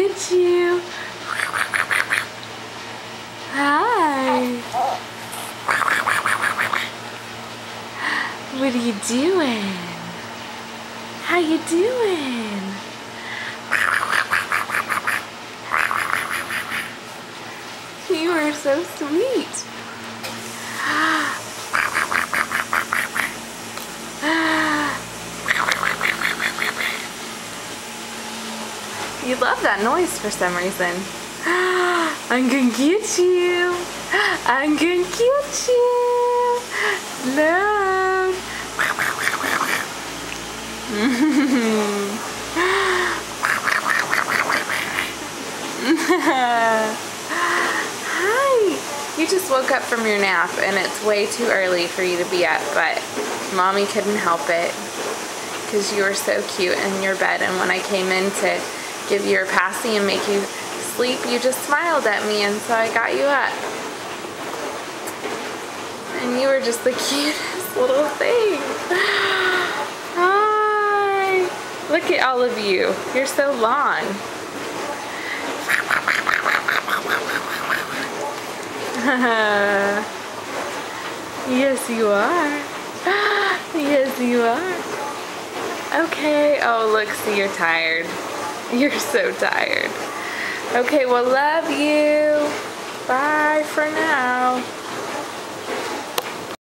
It's you. Hi. What are you doing? How you doing? You are so sweet. You love that noise for some reason. I'm gonna get you. I'm gonna get you. Look. Hi. You just woke up from your nap and it's way too early for you to be up, but Mommy couldn't help it because you were so cute in your bed, and when I came in to give you your passy and make you sleep, you just smiled at me, and so I got you up. And you were just the cutest little thing. Hi! Look at all of you. You're so long. Yes, you are. Yes, you are. Okay. Oh, look, see, you're tired. You're so tired. Okay, well, love you. Bye for now.